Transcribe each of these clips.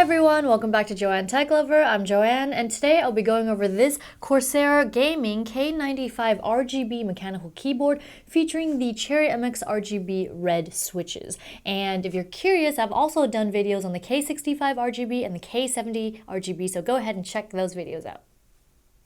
everyone, welcome back to Joanne Tech Lover. I'm Joanne, and today I'll be going over this Corsair Gaming K95 RGB mechanical keyboard featuring the Cherry MX RGB Red switches. And if you're curious, I've also done videos on the K65 RGB and the K70 RGB, so go ahead and check those videos out.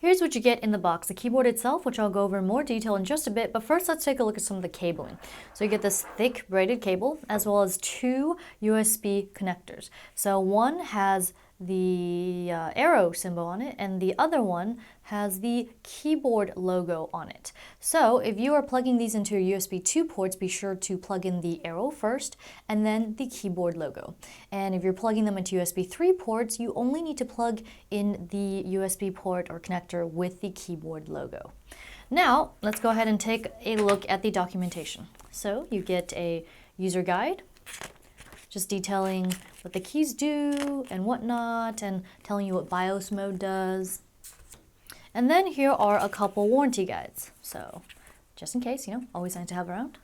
Here's what you get in the box, the keyboard itself, which I'll go over in more detail in just a bit, but first let's take a look at some of the cabling. So you get this thick braided cable, as well as two USB connectors. So one has the arrow symbol on it, and the other one has the keyboard logo on it. So if you are plugging these into your USB 2 ports, be sure to plug in the arrow first, and then the keyboard logo. And if you're plugging them into USB 3 ports, you only need to plug in the USB port or connector with the keyboard logo. Now, let's go ahead and take a look at the documentation. So you get a user guide, just detailing what the keys do and whatnot, and telling you what BIOS mode does. And then here are a couple warranty guides. So just in case, always nice to have around.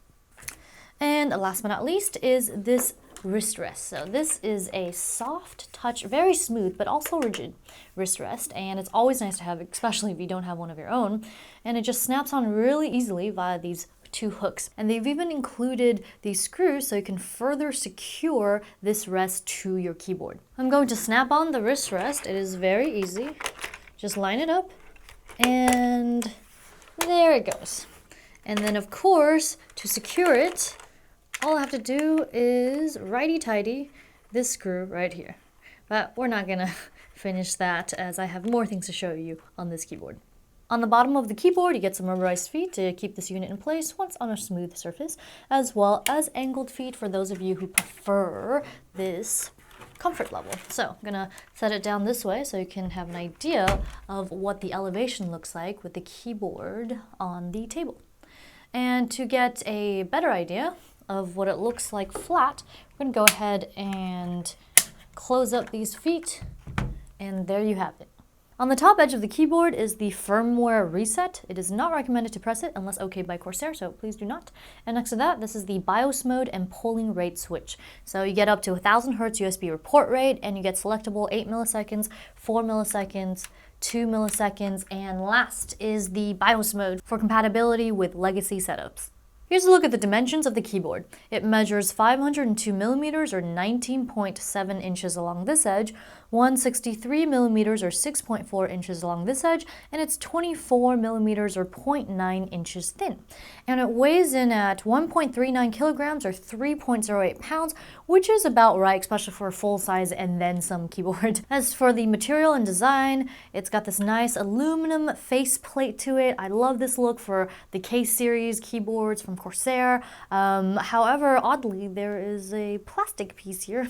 And last but not least is this wrist rest. So this is a soft touch, very smooth, but also rigid wrist rest. And it's always nice to have, especially if you don't have one of your own. And it just snaps on really easily via these two hooks, and they've even included these screws so you can further secure this rest to your keyboard. I'm going to snap on the wrist rest. It is very easy. Just line it up and there it goes. And then of course, to secure it, all I have to do is righty-tighty this screw right here. But we're not gonna finish that, as I have more things to show you on this keyboard. On the bottom of the keyboard, you get some rubberized feet to keep this unit in place once on a smooth surface, as well as angled feet for those of you who prefer this comfort level. So I'm gonna set it down this way so you can have an idea of what the elevation looks like with the keyboard on the table. And to get a better idea of what it looks like flat, we're gonna go ahead and close up these feet, and there you have it. On the top edge of the keyboard is the firmware reset. It is not recommended to press it unless okayed by Corsair, so please do not. And next to that, this is the BIOS mode and polling rate switch. So you get up to 1000 Hz USB report rate, and you get selectable 8 milliseconds, 4 milliseconds, 2 milliseconds, and last is the BIOS mode for compatibility with legacy setups. Here's a look at the dimensions of the keyboard. It measures 502 millimeters or 19.7 inches along this edge, 163 millimeters or 6.4 inches along this edge, and it's 24 millimeters or 0.9 inches thin. And it weighs in at 1.39 kilograms or 3.08 pounds, which is about right, especially for a full size and then some keyboard. As for the material and design, it's got this nice aluminum faceplate to it. I love this look for the K-series keyboards from Corsair. However, oddly, there is a plastic piece here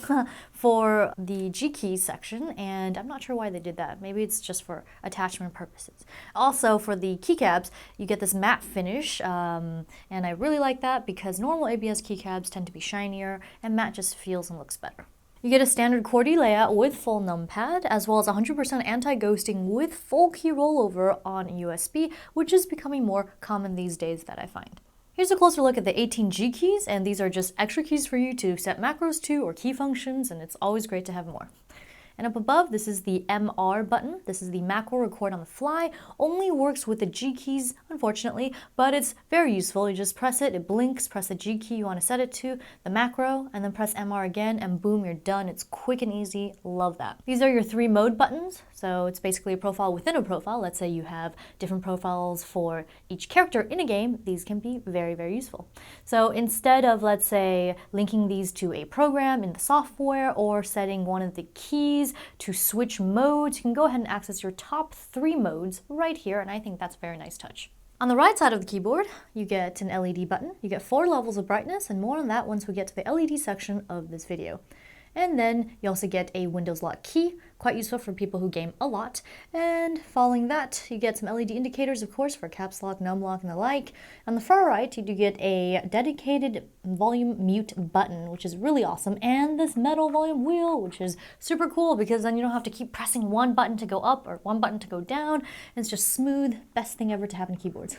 for the G keys section, and I'm not sure why they did that. Maybe it's just for attachment purposes. Also, for the keycaps, you get this matte finish, and I really like that because normal ABS keycaps tend to be shinier, and matte just feels and looks better. You get a standard QWERTY layout with full numpad, as well as 100% anti-ghosting with full key rollover on USB, which is becoming more common these days that I find. Here's a closer look at the 18 G keys, and these are just extra keys for you to set macros to or key functions, and it's always great to have more. And up above, this is the MR button. This is the macro record on the fly. Only works with the G keys, unfortunately, but it's very useful. You just press it, it blinks, press the G key you want to set it to, the macro, and then press MR again, and boom, you're done. It's quick and easy. Love that. These are your 3 mode buttons. So it's basically a profile within a profile. Let's say you have different profiles for each character in a game. These can be very, very useful. So instead of, let's say, linking these to a program in the software or setting one of the keys to switch modes, you can go ahead and access your top 3 modes right here, and I think that's a very nice touch. On the right side of the keyboard, you get an LED button. You get 4 levels of brightness, and more on that once we get to the LED section of this video. And then you also get a Windows lock key, quite useful for people who game a lot. And following that, you get some LED indicators, of course, for caps lock, num lock, and the like. On the far right, you do get a dedicated volume mute button, which is really awesome, and this metal volume wheel, which is super cool because then you don't have to keep pressing one button to go up or one button to go down. It's just smooth, best thing ever to have in keyboards.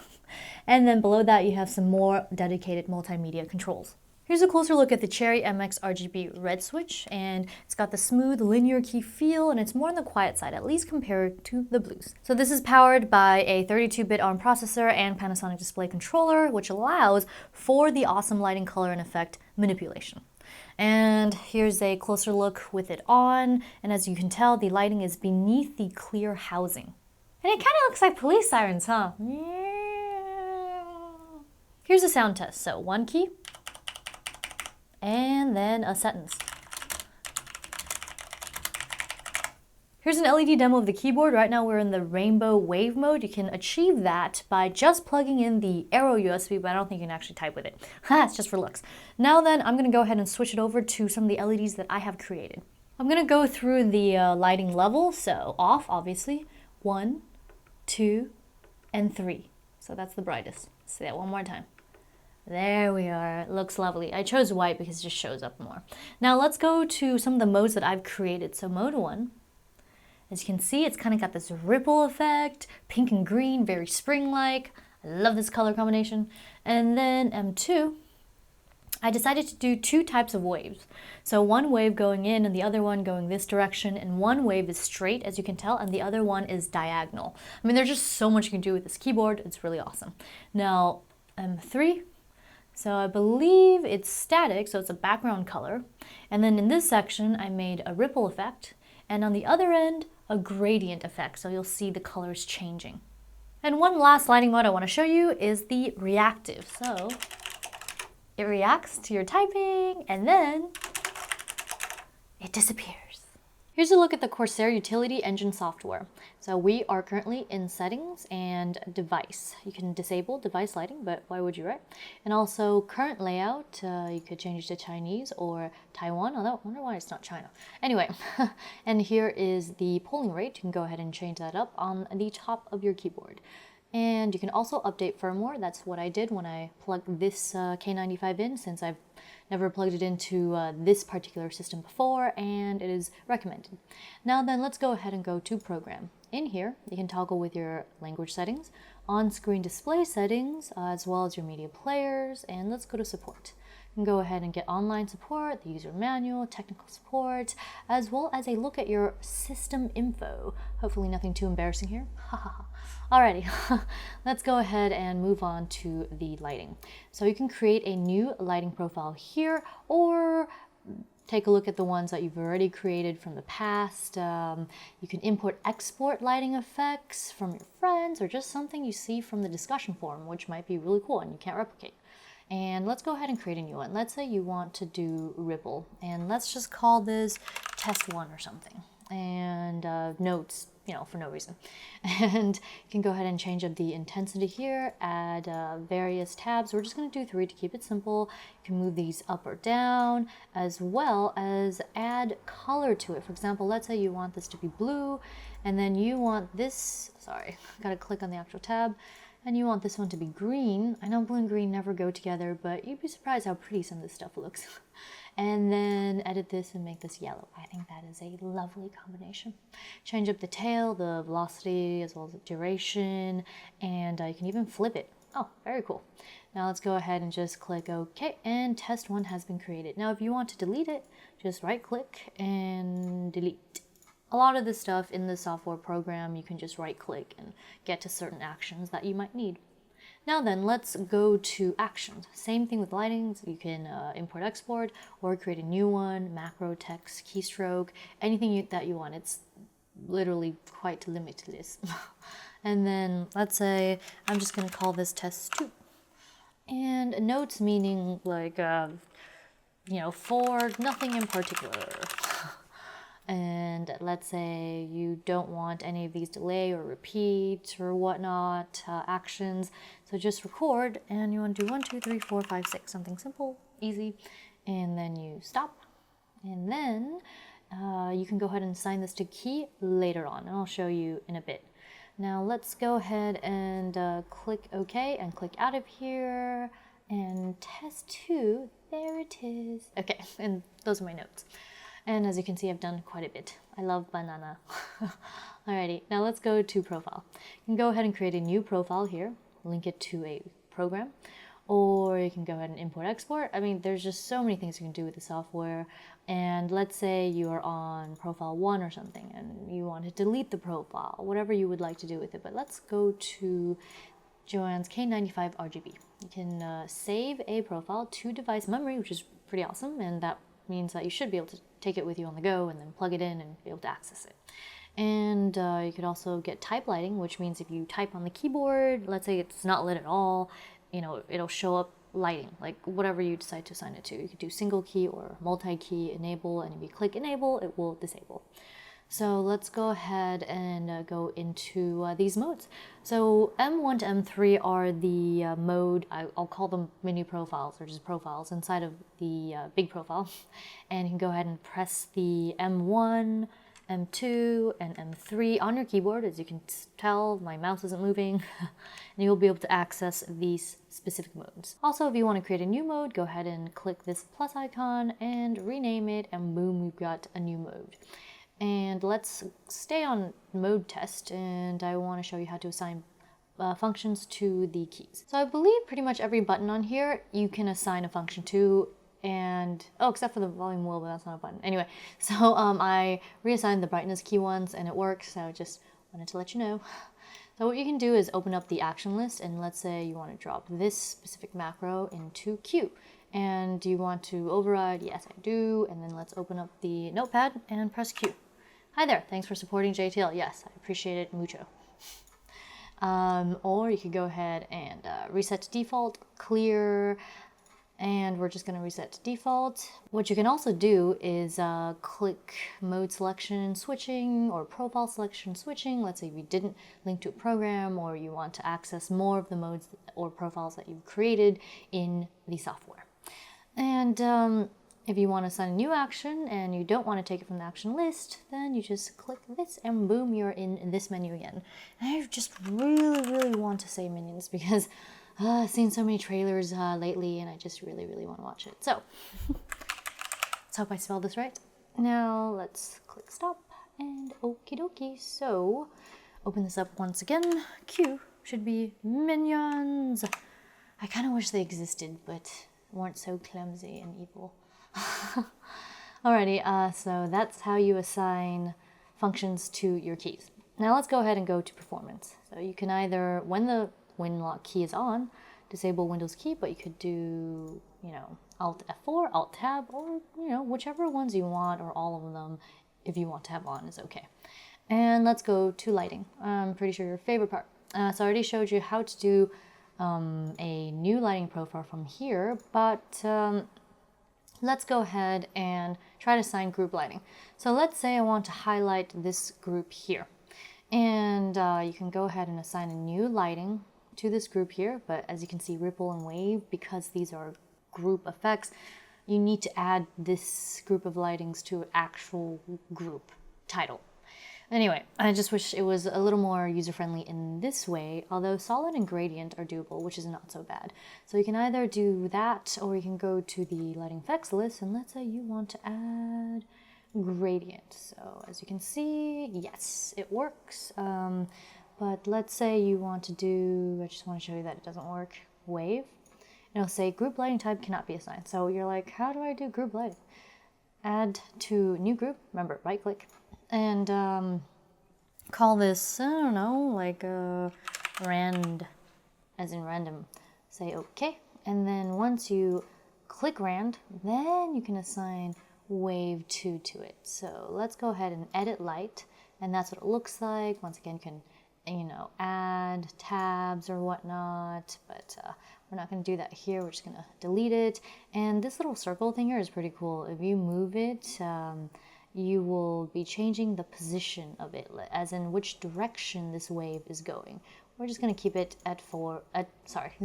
And then below that, you have some more dedicated multimedia controls. Here's a closer look at the Cherry MX RGB Red switch, and it's got the smooth linear key feel, and it's more on the quiet side, at least compared to the blues. So this is powered by a 32-bit ARM processor and Panasonic display controller, which allows for the awesome lighting, color, and effect manipulation. And here's a closer look with it on, and as you can tell, the lighting is beneath the clear housing. And it kind of looks like police sirens, huh? Here's a sound test. So one key, and then a sentence. Here's an LED demo of the keyboard. Right now we're in the rainbow wave mode. You can achieve that by just plugging in the arrow USB, but I don't think you can actually type with it. It's just for looks. Now then, I'm gonna go ahead and switch it over to some of the LEDs that I have created. I'm gonna go through the lighting level. So off, obviously, 1, 2, and 3. So that's the brightest. Say that one more time. There we are. It looks lovely. I chose white because it just shows up more. Now let's go to some of the modes that I've created. So mode 1, as you can see, it's kind of got this ripple effect, pink and green, very spring-like. I love this color combination. And then M2, I decided to do 2 types of waves. So one wave going in and the other one going this direction, and one wave is straight, as you can tell, and the other one is diagonal. I mean, there's just so much you can do with this keyboard. It's really awesome. Now, M3, so I believe it's static, so it's a background color. And then in this section, I made a ripple effect, and on the other end, a gradient effect, so you'll see the colors changing. And one last lighting mode I want to show you is the reactive. So it reacts to your typing, and then it disappears. Here's a look at the Corsair Utility Engine software. So we are currently in settings and device. You can disable device lighting, but why would you, right? And also current layout, you could change it to Chinese or Taiwan, although I wonder why it's not China. Anyway, and here is the polling rate. You can go ahead and change that up on the top of your keyboard. And you can also update firmware. That's what I did when I plugged this K95 in, since I've never plugged it into this particular system before, and it is recommended. Now then, let's go ahead and go to Program. In here, you can toggle with your language settings, on-screen display settings, as well as your media players, and let's go to Support. You can go ahead and get online support, the user manual, technical support, as well as a look at your system info. Hopefully nothing too embarrassing here. Alrighty, let's go ahead and move on to the lighting. So you can create a new lighting profile here, or take a look at the ones that you've already created from the past. You can import, export lighting effects from your friends, or just something you see from the discussion forum, which might be really cool and you can't replicate. And let's go ahead and create a new one. Let's say you want to do ripple, and let's just call this test 1 or something. And notes, for no reason. And you can go ahead and change up the intensity here, add various tabs. We're just going to do 3 to keep it simple. You can move these up or down, as well as add color to it. For example, let's say you want this to be blue, and then you want this, sorry, gotta click on the actual tab, and you want this one to be green. I know blue and green never go together, but you'd be surprised how pretty some of this stuff looks. And then edit this and make this yellow. I think that is a lovely combination. Change up the tail, the velocity, as well as the duration, and you can even flip it. Oh, very cool. Now let's go ahead and just click OK, and test 1 has been created. Now if you want to delete it, just right click and delete. A lot of the stuff in the software program, you can just right click and get to certain actions that you might need. Now then, let's go to actions. Same thing with lighting. So you can import, export, or create a new one, macro, text, keystroke, anything that you want. It's literally quite limitless. And then let's say I'm just going to call this test 2. And notes meaning like, for nothing in particular. And let's say you don't want any of these delay or repeat or whatnot actions. So just record, and you want to do 1, 2, 3, 4, 5, 6, something simple, easy. And then you stop. And then you can go ahead and assign this to key later on, and I'll show you in a bit. Now let's go ahead and click OK and click out of here. And test 2, there it is. Okay, and those are my notes. And as you can see, I've done quite a bit. I love banana. Alrighty, now let's go to profile. You can go ahead and create a new profile here, link it to a program, or you can go ahead and import export. I mean, there's just so many things you can do with the software. And let's say you are on profile 1 or something and you want to delete the profile, whatever you would like to do with it. But let's go to Joanne's K95 RGB. You can save a profile to device memory, which is pretty awesome, and that means that you should be able to take it with you on the go and then plug it in and be able to access it. And you could also get type lighting, which means if you type on the keyboard, let's say it's not lit at all, you know, it'll show up lighting, like whatever you decide to assign it to. You could do single key or multi-key enable, and if you click enable, it will disable. So let's go ahead and go into these modes. So M1 to M3 are the mode, I'll call them menu profiles, or just profiles inside of the big profile. And you can go ahead and press the M1, M2, and M3 on your keyboard. As you can tell, my mouse isn't moving, and you'll be able to access these specific modes. Also, if you want to create a new mode, go ahead and click this plus icon and rename it, and boom, we've got a new mode. And let's stay on mode test, and I want to show you how to assign functions to the keys. So I believe pretty much every button on here you can assign a function to, and oh, except for the volume wheel, but that's not a button. Anyway, so I reassigned the brightness key once and it works, so I just wanted to let you know. So what you can do is open up the action list, and let's say you want to drop this specific macro into Q. And do you want to override? Yes, I do. And then let's open up the notepad and press Q. Hi there, thanks for supporting JTL. Yes, I appreciate it mucho. Or you could go ahead and reset to default, clear, and we're just going to reset to default. What you can also do is click mode selection switching or profile selection switching. Let's say if you didn't link to a program, or you want to access more of the modes or profiles that you've created in the software. And if you want to assign a new action and you don't want to take it from the action list, then you just click this and boom, you're in this menu again. And I just really want to say Minions because I've seen so many trailers lately and I just really want to watch it. So let's hope I spelled this right. Now let's click stop and okie dokie. So open this up once again. Q should be Minions. I kind of wish they existed, but weren't so clumsy and evil. Alrighty, so that's how you assign functions to your keys. Now let's go ahead and go to performance. So you can either, when the WinLock key is on, disable Windows key, but you could do, you know, Alt F4, Alt Tab, or, you know, whichever ones you want, or all of them if you want to have on is okay. And let's go to lighting. I'm pretty sure your favorite part. So I already showed you how to do a new lighting profile from here, but let's go ahead and try to assign group lighting. So let's say I want to highlight this group here. And you can go ahead and assign a new lighting to this group here. But as you can see, ripple and wave, because these are group effects, you need to add this group of lightings to an actual group title. Anyway, I just wish it was a little more user-friendly in this way, although solid and gradient are doable, which is not so bad. So you can either do that, or you can go to the lighting effects list, and let's say you want to add gradient. So as you can see, yes, it works. But let's say you want to do, I just want to show you that it doesn't work, wave. And it'll say group lighting type cannot be assigned. So you're like, how do I do group lighting? Add to new group, remember, right click. And call this, I don't know, like rand, as in random. Say OK. And then once you click rand, then you can assign wave 2 to it. So let's go ahead and edit light. And that's what it looks like. Once again, you can, you know, add tabs or whatnot. But we're not going to do that here. We're just going to delete it. And this little circle thing here is pretty cool. If you move it, you will be changing the position of it, as in which direction this wave is going. We're just going to keep it at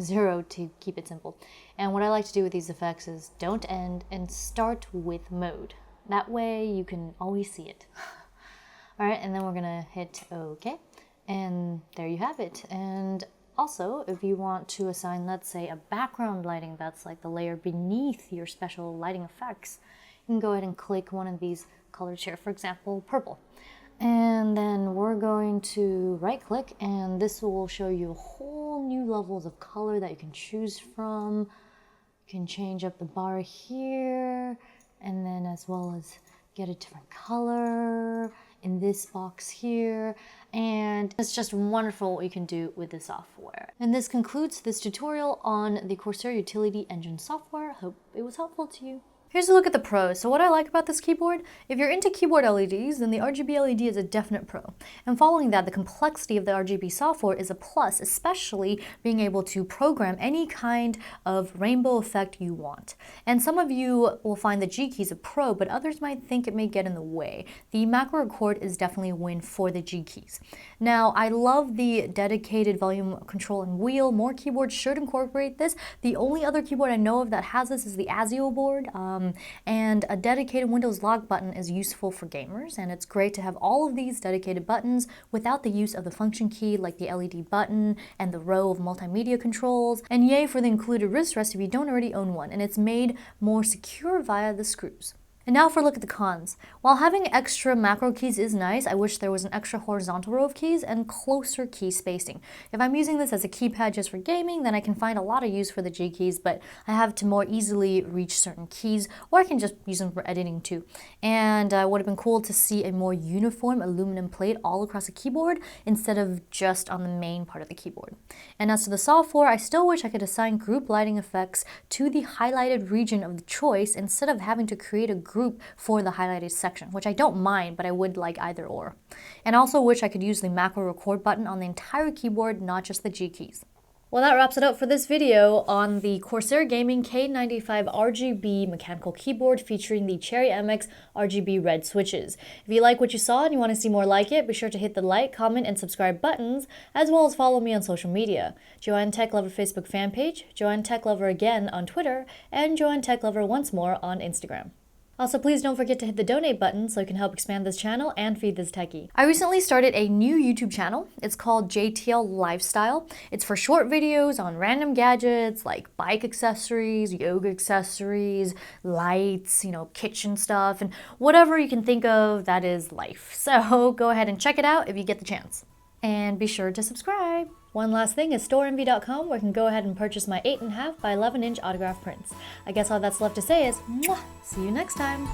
0 to keep it simple. And what I like to do with these effects is don't end and start with mode. That way you can always see it. All right, and then we're going to hit OK. And there you have it. And also, if you want to assign, let's say, a background lighting that's like the layer beneath your special lighting effects, you can go ahead and click one of these colors here, for example, purple. And then we're going to right click, and this will show you whole new levels of color that you can choose from. You can change up the bar here, and then as well as get a different color in this box here. And it's just wonderful what you can do with the software. And this concludes this tutorial on the Corsair Utility Engine software. Hope it was helpful to you. Here's a look at the pros. So what I like about this keyboard, if you're into keyboard LEDs, then the RGB LED is a definite pro. And following that, the complexity of the RGB software is a plus, especially being able to program any kind of rainbow effect you want. And some of you will find the G keys a pro, but others might think it may get in the way. The macro record is definitely a win for the G keys. Now, I love the dedicated volume control and wheel. More keyboards should incorporate this. The only other keyboard I know of that has this is the ASIO board. And a dedicated Windows lock button is useful for gamers, and it's great to have all of these dedicated buttons without the use of the function key like the LED button and the row of multimedia controls. And yay for the included wrist rest if you don't already own one, and it's made more secure via the screws. And now for a look at the cons. While having extra macro keys is nice, I wish there was an extra horizontal row of keys and closer key spacing. If I'm using this as a keypad just for gaming, then I can find a lot of use for the G keys, but I have to more easily reach certain keys, or I can just use them for editing too. And it would have been cool to see a more uniform aluminum plate all across the keyboard instead of just on the main part of the keyboard. And as to the software, I still wish I could assign group lighting effects to the highlighted region of the choice instead of having to create a group for the highlighted section, which I don't mind, but I would like either or. And also wish I could use the macro record button on the entire keyboard, not just the G keys. Well, that wraps it up for this video on the Corsair Gaming K95 RGB mechanical keyboard featuring the Cherry MX RGB Red switches. If you like what you saw and you want to see more like it, be sure to hit the like, comment, and subscribe buttons, as well as follow me on social media. Joanne Tech Lover Facebook fan page, Joanne Tech Lover again on Twitter, and Joanne Tech Lover once more on Instagram. Also, please don't forget to hit the donate button so you can help expand this channel and feed this techie. I recently started a new YouTube channel. It's called JTL Lifestyle. It's for short videos on random gadgets like bike accessories, yoga accessories, lights, kitchen stuff, and whatever you can think of that is life. So go ahead and check it out if you get the chance. And be sure to subscribe. One last thing is storeenvy.com, where you can go ahead and purchase my 8.5 by 11-inch autograph prints. I guess all that's left to say is, mwah! See you next time.